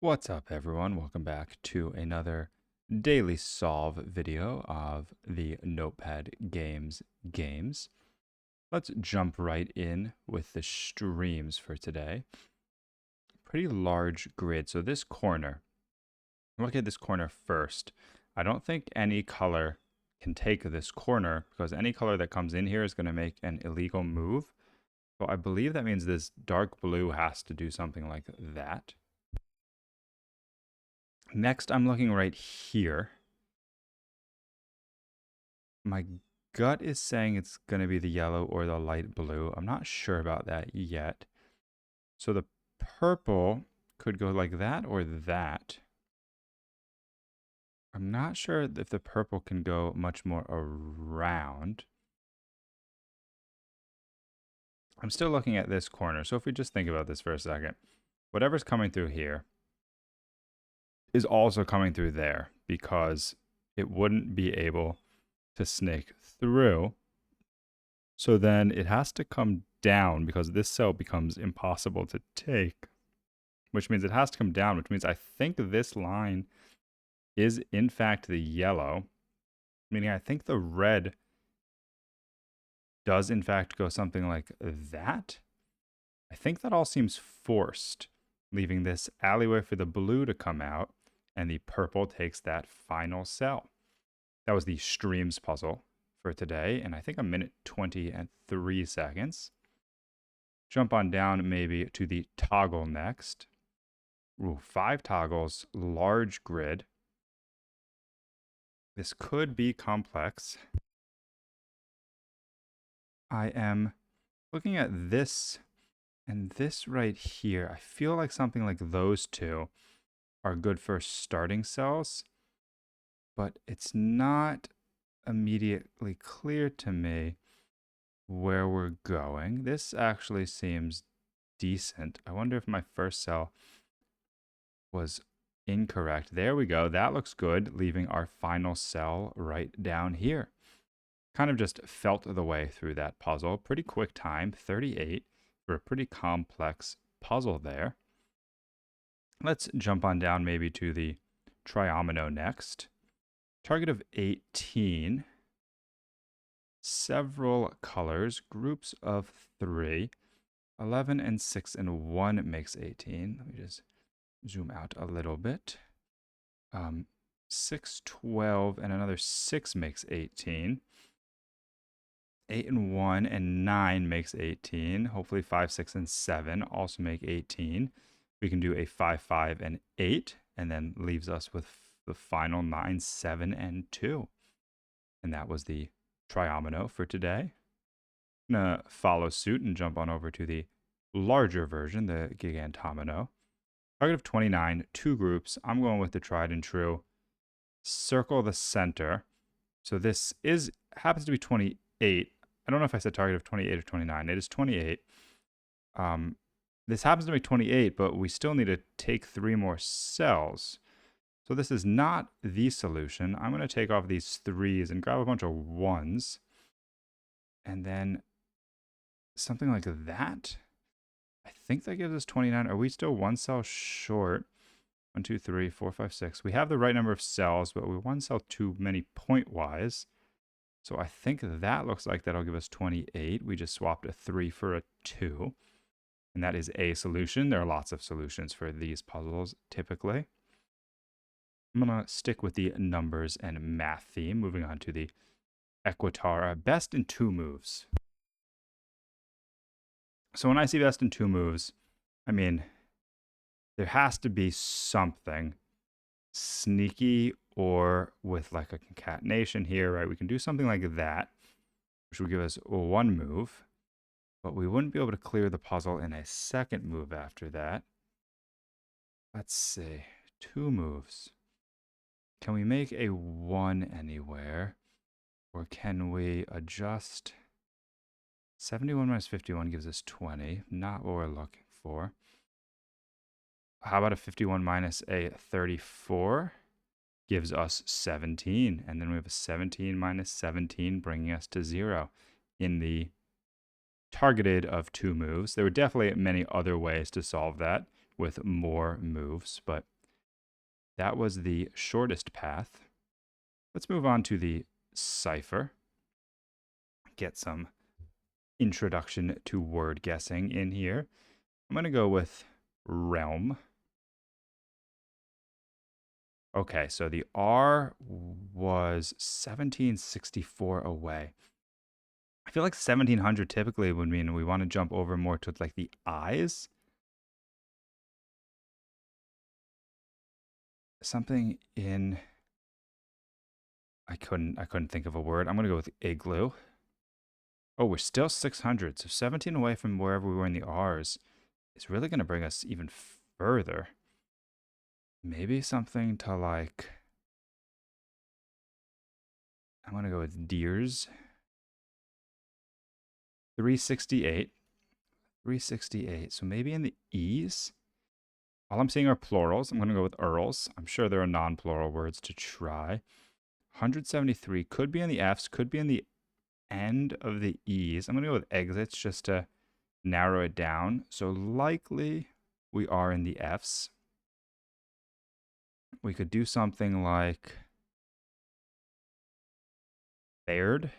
What's up, everyone? Welcome back to another daily solve video of the Notepad Games games. Let's jump right in with the streams for today. Pretty large grid. So this corner, look at this corner first. I don't think any color can take this corner because any color that comes in here is going to make an illegal move. So I believe that means this dark blue has to do something like that. Next, I'm looking right here. My gut is saying it's going to be the yellow or the light blue. I'm not sure about that yet. So the purple could go like that or that. I'm not sure if the purple can go much more around. I'm still looking at this corner. So if we just think about this for a second, whatever's coming through here is also coming through there because it wouldn't be able to snake through. So then it has to come down because this cell becomes impossible to take, which means it has to come down, which means I think this line is in fact the yellow, meaning I think the red does in fact go something like that. I think that all seems forced, leaving this alleyway for the blue to come out, and the purple takes that final cell. That was the streams puzzle for today, and I think a minute 20 and 3 seconds. Jump on down maybe to the toggle next. Ooh, 5 toggles, large grid. This could be complex. I am looking at this and this right here. I feel like something like those two are good for starting cells, but it's not immediately clear to me where we're going. This actually seems decent. I wonder if my first cell was incorrect. There we go. That looks good, leaving our final cell right down here. Kind of just felt the way through that puzzle. Pretty quick time, 38, for a pretty complex puzzle there. Let's jump on down maybe to the Triomino next. Target of 18. Several colors, groups of 3. 11 and 6 and 1 makes 18. Let me just zoom out a little bit. 6, 12, and another 6 makes 18. 8 and 1 and 9 makes 18. Hopefully 5, 6, and 7 also make 18. We can do a 5, 5, and 8, and then leaves us with the final 9, 7, and 2. And that was the Triomino for today. I'm going to follow suit and jump on over to the larger version, the Gigantomino. Target of 29, 2 groups. I'm going with the tried and true. Circle the center. So this happens to be 28. I don't know if I said target of 28 or 29. It is 28. This happens to be 28, but we still need to take 3 more cells. So this is not the solution. I'm going to take off these 3s and grab a bunch of 1s. And then something like that. I think that gives us 29. Are we still 1 cell short? 1, 2, 3, 4, 5, 6. We have the right number of cells, but we're 1 cell too many point-wise. So I think that looks like that'll give us 28. We just swapped a 3 for a 2. And that is a solution. There are lots of solutions for these puzzles, typically. I'm going to stick with the numbers and math theme, moving on to the Equatara. Best in 2 moves. So when I see best in 2 moves, I mean, there has to be something sneaky or with like a concatenation here, right? We can do something like that, which would give us 1 move, but we wouldn't be able to clear the puzzle in a second move after that. Let's see, 2 moves. Can we make a 1 anywhere? Or can we adjust? 71 minus 51 gives us 20. Not what we're looking for. How about a 51 minus a 34? Gives us 17. And then we have a 17 minus 17 bringing us to 0 in the targeted of 2 moves. There were definitely many other ways to solve that. with more moves, but that was the shortest path. Let's move on to the Cypher. Get some introduction to word guessing in here. I'm going to go with realm. Okay, so the R was 1764 away. I feel like 1700 typically would mean we want to jump over more to like the eyes. Something in I couldn't think of a word. I'm going to go with igloo. Oh, we're still 600. So 17 away from wherever we were in the R's is really going to bring us even further. Maybe something to like I'm going to go with deers. 368. 368. So maybe in the E's. All I'm seeing are plurals. I'm going to go with earls. I'm sure there are non-plural words to try. 173 could be in the F's, could be in the end of the E's. I'm going to go with exits just to narrow it down. So likely we are in the F's. We could do something like fared.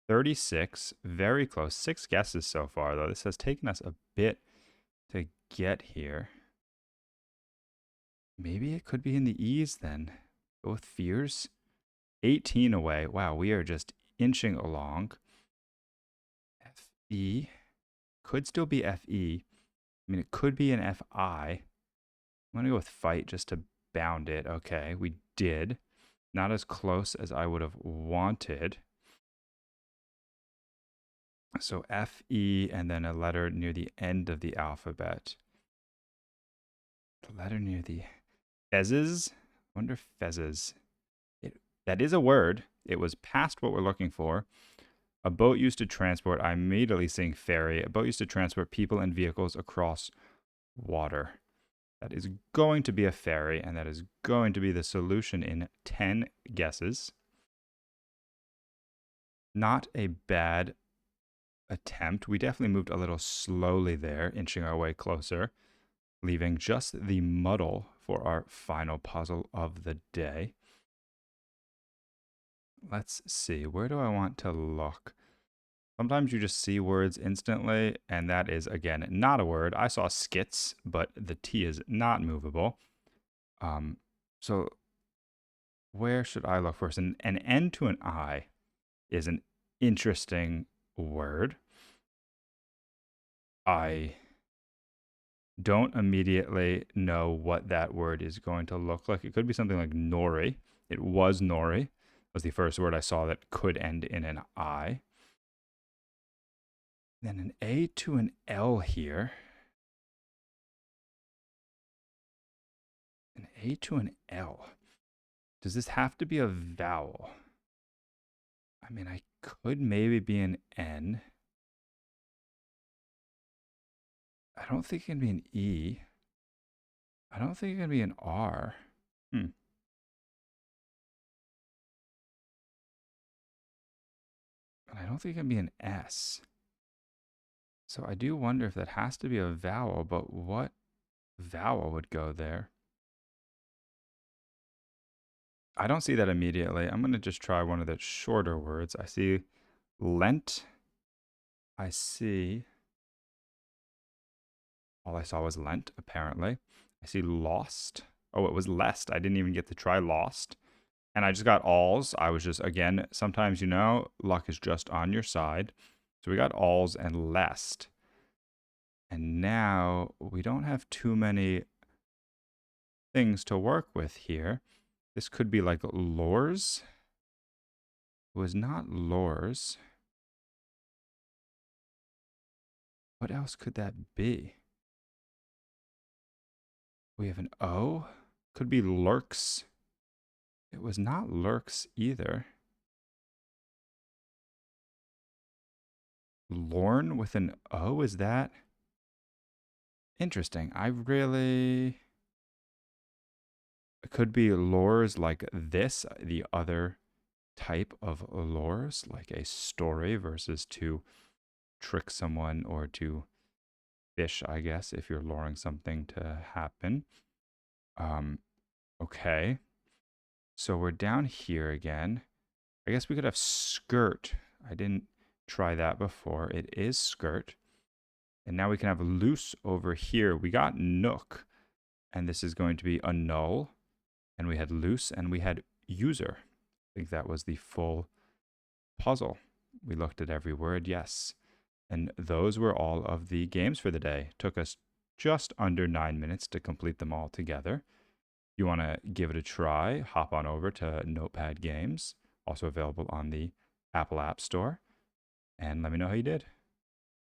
36, very close. 6 guesses so far, though. This has taken us a bit to get here. Maybe it could be in the E's then. Go with fears. 18 away. Wow, we are just inching along. FE. Could still be FE. I mean, it could be an FI. I'm going to go with fight just to bound it. Okay, we did. Not as close as I would have wanted. So FE and then a letter near the end of the alphabet. The letter near the fezzes. I wonder if fezzes. That is a word. It was past what we're looking for. A boat used to transport, I'm immediately saying ferry. A boat used to transport people and vehicles across water. That is going to be a ferry, and that is going to be the solution in 10 guesses. Not a bad attempt. We definitely moved a little slowly there, inching our way closer, leaving just the muddle for our final puzzle of the day. Let's see, where do I want to look? Sometimes you just see words instantly, and that is, again, not a word. I saw skits, but the T is not movable. So where should I look first? An N to an I is an interesting word. I don't immediately know what that word is going to look like. It could be something like nori. It was nori. Was the first word I saw that could end in an I. Then an A to an L here. An A to an L. Does this have to be a vowel? I mean, I could maybe be an N. I don't think it can be an E. I don't think it can be an R. And I don't think it can be an S. So I do wonder if that has to be a vowel, but what vowel would go there? I don't see that immediately. I'm going to just try one of the shorter words. I see lent. I see... All I saw was lent, apparently. I see lost. Oh, it was lest. I didn't even get to try lost. And I just got alls. I was just, again, sometimes, you know, luck is just on your side. So we got alls and lest. And now we don't have too many things to work with here. This could be like lures. It was not lures. What else could that be? We have an O. Could be lurks. It was not lurks either. Lorn with an O, is that? Interesting. I really... It could be lures like this, the other type of lures, like a story versus to trick someone or to fish, I guess, if you're luring something to happen. Okay. So we're down here again. I guess we could have skirt. I didn't try that before. It is skirt. And now we can have loose over here. We got nook, and this is going to be a null. And we had loose, and we had user. I think that was the full puzzle. We looked at every word, yes. And those were all of the games for the day. Took us just under 9 minutes to complete them all together. You want to give it a try, hop on over to Notepad Games, also available on the Apple App Store, and let me know how you did.